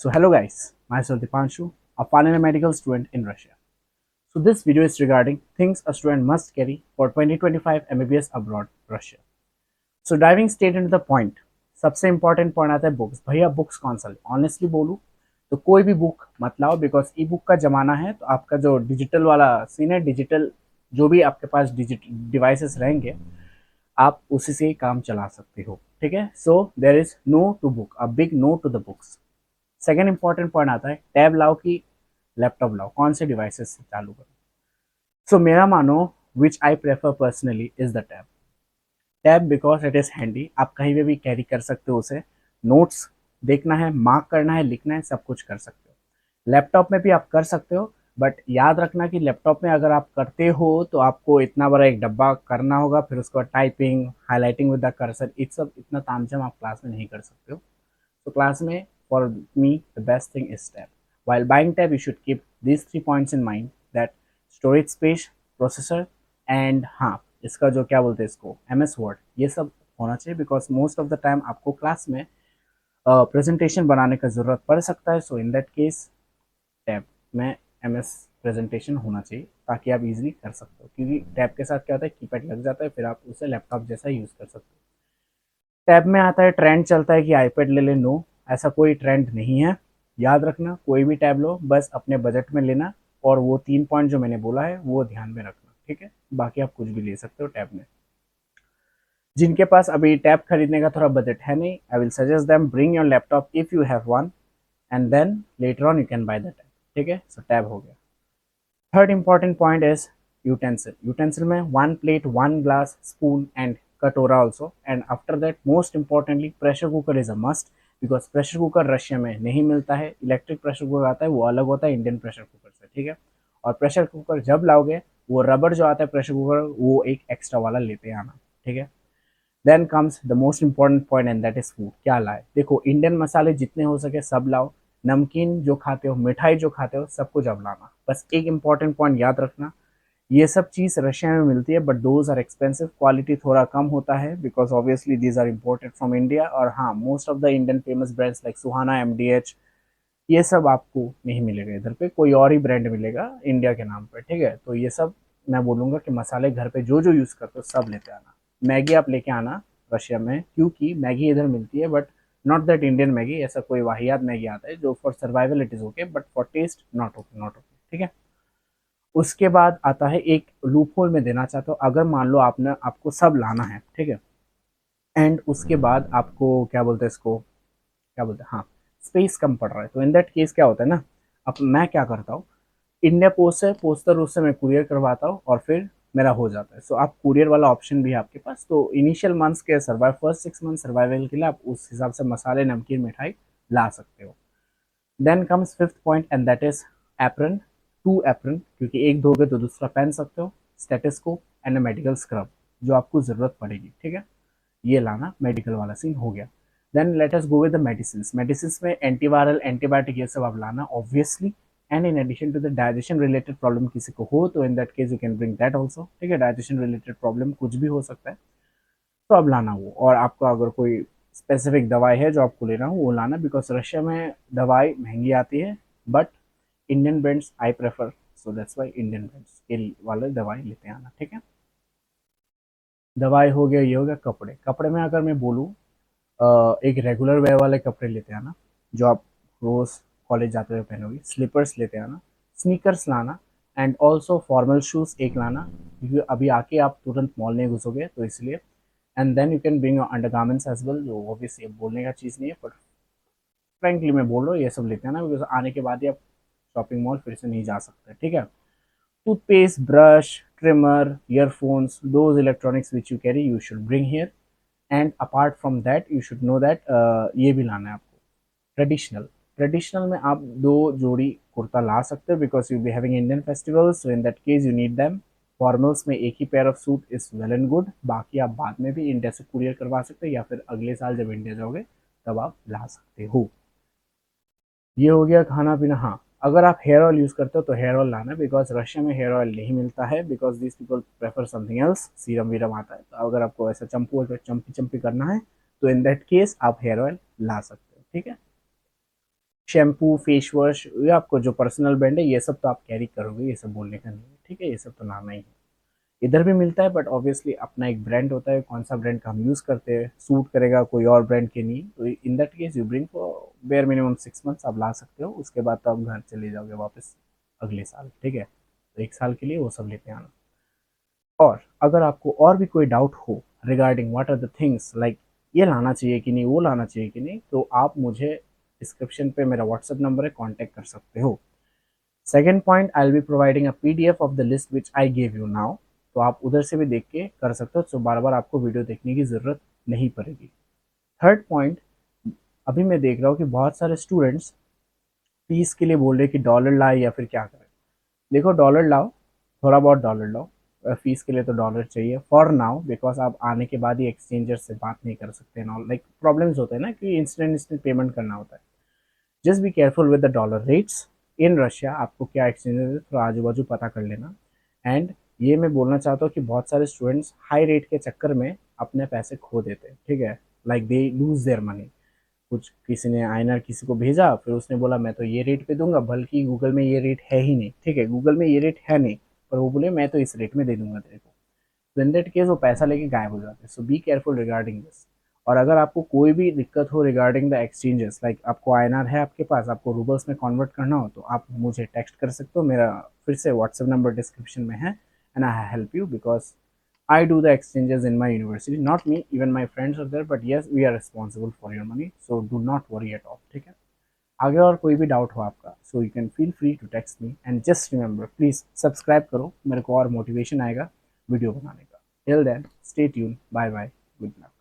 So hello guys, myself Dipanshu, a final medical student in Russia. So this video is regarding things a student must carry for 2025 MBBS abroad Russia. So diving straight into the point, सबसे important point आता है books. भैया books कौन सा ले? Honestly बोलूँ तो कोई भी बुक मत लाओ, बिकॉज ई बुक का जमाना है। तो आपका जो डिजिटल वाला सीन है, डिजिटल जो भी आपके पास डिजिटल डिवाइसेस रहेंगे, आप उसी से ही काम चला सकते हो। ठीक है, so there is no to book, a big no to the books. Second important point आता है टैब लाओ कि लैपटॉप लाओ, कौन से डिवाइसेस से चालू करो। सो मेरा मानो which I prefer personally is the tab. Tab because it is handy, आप कहीं पे भी कैरी कर सकते हो उसे। नोट्स देखना है, मार्क करना है, लिखना है, सब कुछ कर सकते हो। लैपटॉप में भी आप कर सकते हो, बट याद रखना कि लैपटॉप में अगर आप करते हो तो आपको इतना बड़ा एक डब्बा करना होगा, फिर उसके बाद typing, highlighting with the cursor, इस सब इतना तामझाम आप क्लास में नहीं कर सकते हो। So class में for me the best thing is tab. While buying tab, you should keep these 3 points in mind, that storage space, processor and हाँ इसका जो क्या बोलते हैं इसको MS Word, ये सब होना चाहिए, because most of the time आपको क्लास में प्रेजेंटेशन बनाने का ज़रूरत पड़ सकता है। सो इन दैट केस टैब में MS प्रेजेंटेशन होना चाहिए, ताकि आप इजीली कर सकते हो, क्योंकि टैब के साथ क्या होता है कीपैड लग जाता है, फिर आप उसे लैपटॉप जैसा यूज़ कर सकते हो। टैब में आता है ट्रेंड चलता है कि आईपैड ले ले, नो ऐसा कोई ट्रेंड नहीं है। याद रखना कोई भी टैब लो बस अपने बजट में लेना, और वो 3 पॉइंट जो मैंने बोला है वो ध्यान में रखना। ठीक है, बाकी आप कुछ भी ले सकते हो टैब में। जिनके पास अभी टैब खरीदने का थोड़ा बजट है नहीं, I will suggest them bring your laptop if you have one, and then later on you can buy the tab. ठीक है, सो टैब हो गया। Third important point is utensil. Utensil में one plate, one glass, spoon and कटोरा also, and after that most importantly pressure cooker is a must, because pressure cooker Russia में नहीं मिलता है। इलेक्ट्रिक प्रेशर कुकर आता है, वो अलग होता है इंडियन प्रेशर कुकर से। ठीक है, और प्रेशर कुकर जब लाओगे, वो रबर जो आता है प्रेशर कुकर, वो एक एक्स्ट्रा वाला लेते आना। ठीक है, then comes the most important point and that is food. क्या लाए? देखो इंडियन मसाले जितने हो सके सब लाओ, नमकीन जो खाते हो, मिठाई जो खाते हो, सब कुछ अब लाना। बस एक इंपॉर्टेंट पॉइंट याद रखना, ये सब चीज़ रशिया में मिलती है, but those are expensive, quality थोड़ा कम होता है, because obviously these are imported from India. और हाँ, most of the Indian famous brands like Suhana, MDH, ये सब आपको नहीं मिलेगा इधर पे, कोई और ही ब्रांड मिलेगा इंडिया के नाम पे। ठीक है, तो ये सब मैं बोलूँगा कि मसाले घर पे जो जो यूज़ करते हो सब लेते आना। मैगी आप लेके आना रशिया में, क्योंकि मैगी इधर मिलती है, but not that Indian Maggi, ऐसा कोई वाहियात मैगी आता है जो for survival it is okay, but for taste not okay, not okay. ठीक है, उसके बाद आता है एक लूप होल में देना चाहता हूँ, अगर मान लो आपने आपको सब लाना है। ठीक है, एंड उसके बाद आपको क्या बोलते हैं इसको, क्या बोलते हैं, हाँ, स्पेस कम पड़ रहा है, तो इन दैट केस क्या होता है ना, अब मैं क्या करता हूँ, इंडिया पोस्ट से पोस्टर उससे मैं कुरियर करवाता हूँ, और फिर मेरा हो जाता है। सो आप कुरियर वाला ऑप्शन भी है आपके पास। तो इनिशियल मंथ्स के सर्वाइव, फर्स्ट 6 मंथ सर्वाइवल के लिए आप उस हिसाब से मसाले, नमकीन, मिठाई ला सकते हो। Then comes fifth point and that is apron. Two apron, क्योंकि एक धोगे तो दूसरा पहन सकते हो। Stethoscope and a medical scrub, जो आपको ज़रूरत पड़ेगी। ठीक है, ये लाना, मेडिकल वाला सीन हो गया। Then let us go with the medicine. Medicine में एंटीवायरल, एंटीबायोटिक, ये सब आप लाना obviously. And in addition to the digestion related problem किसी को हो तो in that case you can bring that also. ठीक है, डाइजेशन रिलेटेड प्रॉब्लम कुछ भी हो सकता है, तो अब लाना वो। और आपका अगर कोई स्पेसिफिक दवाई है जो आपको लेना हो, वो लाना, बिकॉज रशिया में दवाई महंगी आती है, but Indian brands I prefer, so that's why Indian brands के वाले दवाई लेते आना। ठीक है, दवाई हो गया, ये हो गया। कपड़े, कपड़े में अगर मैं बोलूँ, एक रेगुलर वेयर वाले कपड़े लेते आना, जो आप रोज़ कॉलेज जाते हुए पहनोगे। स्लीपर्स लेते आना, स्नीकर्स लाना, एंड ऑल्सो फॉर्मल शूज़ एक लाना, क्योंकि अभी आके आप तुरंत मॉल नहीं घुसोगे, तो इसलिए। And then you can bring your undergarments as well, जो ऑब्वियसली बोलने का चीज़ नहीं है, बट फ्रेंकली मैं बोल रहा हूँ, ये सब लेते हैं ना, बिकॉज आने के बाद ही आप शॉपिंग मॉल फिर से नहीं जा सकते। ठीक है, toothpaste, brush, trimmer, earphones, those electronics which you carry you should bring here. And apart from that you should know that ये भी लाना है आपको, ट्रेडिशनल। ट्रेडिशनल में आप 2 जोड़ी कुर्ता ला सकते हो, because you be having Indian festivals, so in that case you need them. Formals में एक ही pair of suit is well and good, बाकी आप बाद में भी इंडिया से कुरियर करवा सकते हो, या फिर अगले साल जब इंडिया जाओगे तब आप ला सकते हो। ये हो गया खाना पीना। हाँ, अगर आप हेयर ऑयल यूज़ करते हो तो हेयर ऑयल लाना, बिकॉज रशिया में हेयर ऑयल नहीं मिलता है, because this people prefer something else, serum वीरम आता है। तो अगर आपको ऐसा चंपू चंपी चंपी करना है, तो इन दैट केस आप हेयर ऑयल ला सकते हो। ठीक है, शैम्पू, फेस वॉश या आपको जो पर्सनल ब्रांड है ये सब तो आप कैरी करोगे, ये सब बोलने का नहीं है, ठीक है, ये सब तो लाना ही है। इधर भी मिलता है बट ऑब्वियसली अपना एक ब्रांड होता है, कौन सा ब्रांड का हम यूज़ करते हैं, सूट करेगा कोई और ब्रांड के नहीं, तो in that case you bring for bare minimum 6 months आप ला सकते हो, उसके बाद तो आप घर चले जाओगे वापस अगले साल, ठीक है, तो 1 साल के लिए वो सब लेते आना। और अगर आपको और भी कोई डाउट हो regarding what are the things like ये लाना चाहिए कि नहीं, वो लाना चाहिए कि नहीं, तो आप मुझे डिस्क्रिप्शन पे मेरा व्हाट्सएप नंबर है, कांटेक्ट कर सकते हो। Second point, I will be providing a PDF of the list which I give you now, तो आप उधर से भी देख के कर सकते हो, तो बार बार आपको वीडियो देखने की ज़रूरत नहीं पड़ेगी। थर्ड पॉइंट, अभी मैं देख रहा हूँ कि बहुत सारे स्टूडेंट्स फीस के लिए बोल रहे हैं कि डॉलर लाए या फिर क्या करें। देखो डॉलर लाओ, थोड़ा बहुत डॉलर लाओ, फीस के लिए तो डॉलर चाहिए फॉर नाउ, बिकॉज आप आने के बाद ही एक्सचेंजर से बात नहीं कर सकते ना, लाइक प्रॉब्लम्स होते हैं ना कि इंस्टेंट पेमेंट करना होता है। Just be careful with the dollar rates in Russia, आपको क्या एक्सचेंज है थोड़ा आजू बाजू पता कर लेना। एंड ये मैं बोलना चाहता हूँ कि बहुत सारे स्टूडेंट्स हाई रेट के चक्कर में अपने पैसे खो देते हैं, ठीक है, like they lose their money. कुछ किसी ने आईएनआर किसी को भेजा, फिर उसने बोला मैं तो ये रेट पे दूंगा, बल्कि गूगल में ये रेट है ही नहीं, ठीक है, गूगल में ये रेट है नहीं, पर वो बोले मैं तो इस रेट में दे दूंगा तेरे को, तो इन दैट केस वो पैसा लेके गायब हो जाते हैं। सो बी केयरफुल रिगार्डिंग दिस। और अगर आपको कोई भी दिक्कत हो रिगार्डिंग द एक्सचेंजेस, लाइक आपको आईएनआर है आपके पास, आपको रूबल्स में कन्वर्ट करना हो, तो आप मुझे टेक्स्ट कर सकते हो, मेरा फिर से व्हाट्सएप नंबर डिस्क्रिप्शन में है, and I help you because I do the exchanges in my university, not me, even my friends are there, but yes, we are responsible for your money, so do not worry at all, ठीक है। आगे और कोई भी doubt हो आपका, so you can feel free to text me, and just remember please subscribe करो, मेरे को और मोटिवेशन आएगा वीडियो बनाने का। Till then stay tune, bye bye, good night.